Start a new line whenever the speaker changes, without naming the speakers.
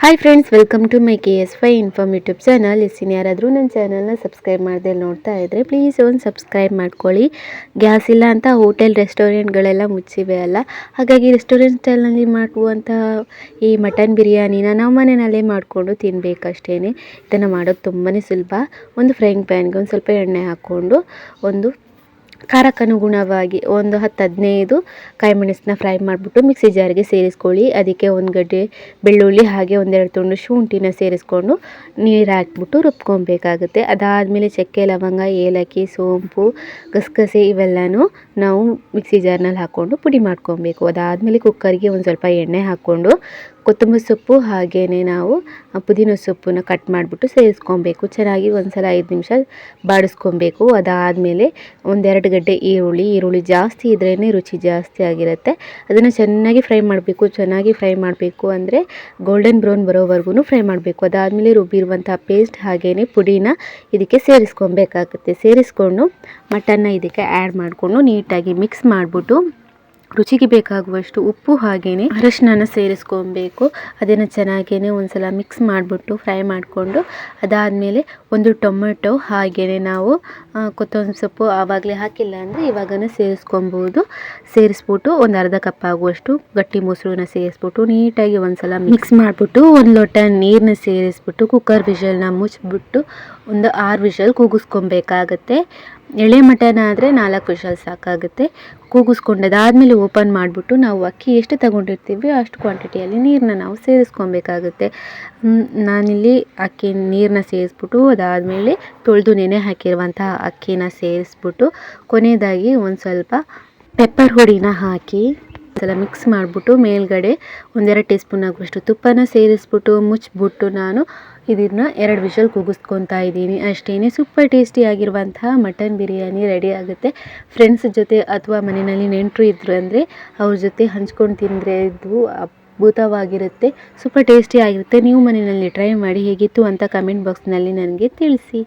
Hi friends, welcome to my KS5 inform YouTube channel. ಯಾರಾದರೂ ನನ್ನ ಚಾನಲ್ನ ಸಬ್ಸ್ಕ್ರೈಬ್ ಮಾಡದೆ ನೋಡ್ತಾ ಇದ್ದರೆ ಪ್ಲೀಸ್ ಒಂದು ಸಬ್ಸ್ಕ್ರೈಬ್ ಮಾಡ್ಕೊಳ್ಳಿ. ಗ್ಯಾಸ್ ಇಲ್ಲ ಅಂತ ಹೋಟೆಲ್ ರೆಸ್ಟೋರೆಂಟ್ಗಳೆಲ್ಲ ಮುಚ್ಚಿವೆ ಅಲ್ಲ, ಹಾಗಾಗಿ ರೆಸ್ಟೋರೆಂಟ್ ಸ್ಟೈಲ್ನಲ್ಲಿ ಮಾಡುವಂತಹ ಈ ಮಟನ್ ಬಿರಿಯಾನಿನ ನಾವು ಮನೆಯಲ್ಲೇ ಮಾಡಿಕೊಂಡು ತಿನ್ನಬೇಕಷ್ಟೇ. ಇದನ್ನು ಮಾಡೋದು ತುಂಬಾ ಸುಲಭ. ಒಂದು ಫ್ರೈಯಿಂಗ್ ಪ್ಯಾನ್ಗೆ ಒಂದು ಸ್ವಲ್ಪ ಎಣ್ಣೆ ಹಾಕ್ಕೊಂಡು ಒಂದು ಖಾರಕ್ಕನುಗುಣವಾಗಿ ಒಂದು 10-15 ಕಾಯಿ ಮೆಣಸನ್ನ ಫ್ರೈ ಮಾಡಿಬಿಟ್ಟು ಮಿಕ್ಸಿ ಜಾರಿಗೆ ಸೇರಿಸ್ಕೊಳ್ಳಿ. ಅದಕ್ಕೆ ಒಂದು ಗಡ್ಡೆ ಬೆಳ್ಳುಳ್ಳಿ ಹಾಗೆ ಒಂದೆರಡು ತುಂಡು ಶುಂಠಿನ ಸೇರಿಸ್ಕೊಂಡು ನೀರು ಹಾಕ್ಬಿಟ್ಟು ರುಬ್ಕೊಬೇಕಾಗುತ್ತೆ. ಅದಾದಮೇಲೆ ಚಕ್ಕೆ, ಲವಂಗ, ಏಲಕ್ಕಿ, ಸೋಂಪು, ಗಸಗಸೆ ಇವೆಲ್ಲನೂ ನಾವು ಮಿಕ್ಸಿ ಜಾರ್ನಲ್ಲಿ ಹಾಕ್ಕೊಂಡು ಪುಡಿ ಮಾಡ್ಕೊಬೇಕು. ಅದಾದಮೇಲೆ ಕುಕ್ಕರ್ಗೆ ಒಂದು ಸ್ವಲ್ಪ ಎಣ್ಣೆ ಹಾಕ್ಕೊಂಡು ಕೊತ್ತಂಬರಿ ಸೊಪ್ಪು ಹಾಗೆಯೇ ನಾವು ಪುದೀನ ಸೊಪ್ಪನ್ನ ಕಟ್ ಮಾಡಿಬಿಟ್ಟು ಸೇರಿಸ್ಕೊಬೇಕು. ಚೆನ್ನಾಗಿ ಒಂದು ಸಲ 5 ನಿಮಿಷ ಬಾಡಿಸ್ಕೊಬೇಕು. ಅದಾದಮೇಲೆ ಒಂದೆರಡು ಗಡ್ಡೆ ಈರುಳ್ಳಿ ಜಾಸ್ತಿ ಇದ್ರೇ ರುಚಿ ಜಾಸ್ತಿ ಆಗಿರುತ್ತೆ. ಅದನ್ನು ಚೆನ್ನಾಗಿ ಫ್ರೈ ಮಾಡಬೇಕು. ಚೆನ್ನಾಗಿ ಫ್ರೈ ಮಾಡಬೇಕು ಅಂದರೆ ಗೋಲ್ಡನ್ ಬ್ರೌನ್ ಬರೋವರೆಗೂ ಫ್ರೈ ಮಾಡಬೇಕು. ಅದಾದಮೇಲೆ ರುಬ್ಬಿರುವಂಥ ಪೇಸ್ಟ್ ಹಾಗೆಯೇ ಪುಡಿನ ಇದಕ್ಕೆ ಸೇರಿಸ್ಕೊಬೇಕಾಗುತ್ತೆ. ಸೇರಿಸ್ಕೊಂಡು ಮಟನ್ನ ಇದಕ್ಕೆ ಆ್ಯಡ್ ಮಾಡಿಕೊಂಡು ನೀಟಾಗಿ ಮಿಕ್ಸ್ ಮಾಡಿಬಿಟ್ಟು ರುಚಿಗೆ ಬೇಕಾಗುವಷ್ಟು ಉಪ್ಪು ಹಾಗೆಯೇ ಅರಶಿನ ಸೇರಿಸ್ಕೊಬೇಕು. ಅದನ್ನು ಚೆನ್ನಾಗೇ ಒಂದು ಸಲ ಮಿಕ್ಸ್ ಮಾಡಿಬಿಟ್ಟು ಫ್ರೈ ಮಾಡಿಕೊಂಡು ಅದಾದಮೇಲೆ ಒಂದು ಟೊಮೆಟೊ ಹಾಗೆಯೇ ನಾವು ಕೊತ್ತಂಬರಿ ಸೊಪ್ಪು ಆವಾಗಲೇ ಹಾಕಿಲ್ಲ ಅಂದರೆ ಇವಾಗನೇ ಸೇರಿಸ್ಕೊಬೋದು. ಸೇರಿಸ್ಬಿಟ್ಟು ಒಂದು ಅರ್ಧ ಕಪ್ ಆಗುವಷ್ಟು ಗಟ್ಟಿ ಮೊಸರನ್ನ ಸೇರಿಸ್ಬಿಟ್ಟು ನೀಟಾಗಿ ಒಂದು ಸಲ ಮಿಕ್ಸ್ ಮಾಡಿಬಿಟ್ಟು ಒಂದು ಲೋಟ ನೀರನ್ನ ಸೇರಿಸ್ಬಿಟ್ಟು ಕುಕ್ಕರ್ ವಿಷಲ್ನ ಮುಚ್ಚಿಬಿಟ್ಟು ಒಂದು 6 ವಿಷಲ್ ಕೂಗಿಸ್ಕೊಬೇಕಾಗತ್ತೆ. ಎಳೆ ಮಟನ್ ಆದರೆ 4 ವಿಷಲ್ ಸಾಕಾಗುತ್ತೆ. ಕೂಗಿಸ್ಕೊಂಡದಾದ್ಮೇಲೆ ಓಪನ್ ಮಾಡಿಬಿಟ್ಟು ನಾವು ಅಕ್ಕಿ ಎಷ್ಟು ತಗೊಂಡಿರ್ತೀವಿ ಅಷ್ಟು ಕ್ವಾಂಟಿಟಿಯಲ್ಲಿ ನೀರನ್ನ ನಾವು ಸೇರಿಸ್ಕೊಬೇಕಾಗುತ್ತೆ. ನಾನಿಲ್ಲಿ ಅಕ್ಕಿ ನೀರನ್ನ ಸೇರಿಸ್ಬಿಟ್ಟು ಅದಾದಮೇಲೆ ತೊಳೆದು ನೆನೆ ಹಾಕಿರುವಂತಹ ಅಕ್ಕಿನ ಸೇರಿಸ್ಬಿಟ್ಟು ಕೊನೆಯದಾಗಿ ಒಂದು ಸ್ವಲ್ಪ ಪೆಪ್ಪರ್ ಹುಡಿನ ಹಾಕಿ ಸಲ ಮಿಕ್ಸ್ ಮಾಡಿಬಿಟ್ಟು ಮೇಲ್ಗಡೆ 1-2 ಟೀ ಸ್ಪೂನ್ ಆಗುವಷ್ಟು ತುಪ್ಪನ ಸೇರಿಸ್ಬಿಟ್ಟು ಮುಚ್ಚಿಬಿಟ್ಟು ನಾನು ಇದನ್ನು 2 ವಿಷಲ್ ಕೂಗಿಸ್ಕೊತಾ ಇದ್ದೀನಿ. ಅಷ್ಟೇ, ಸೂಪರ್ ಟೇಸ್ಟಿಯಾಗಿರುವಂತಹ ಮಟನ್ ಬಿರಿಯಾನಿ ರೆಡಿ ಆಗುತ್ತೆ. ಫ್ರೆಂಡ್ಸ್ ಜೊತೆ ಅಥವಾ ಮನೆಯಲ್ಲಿ ನೆಂಟರು ಇದ್ರು ಅಂದರೆ ಅವ್ರ ಜೊತೆ ಹಂಚ್ಕೊಂಡು ತಿಂದರೆ ಇದು ಅದ್ಭುತವಾಗಿರುತ್ತೆ. ಸೂಪರ್ ಟೇಸ್ಟಿ ಆಗಿರುತ್ತೆ. ನೀವು ಮನೆಯಲ್ಲಿ ಟ್ರೈ ಮಾಡಿ ಹೇಗಿತ್ತು ಅಂತ ಕಮೆಂಟ್ ಬಾಕ್ಸ್ನಲ್ಲಿ ನನಗೆ ತಿಳಿಸಿ.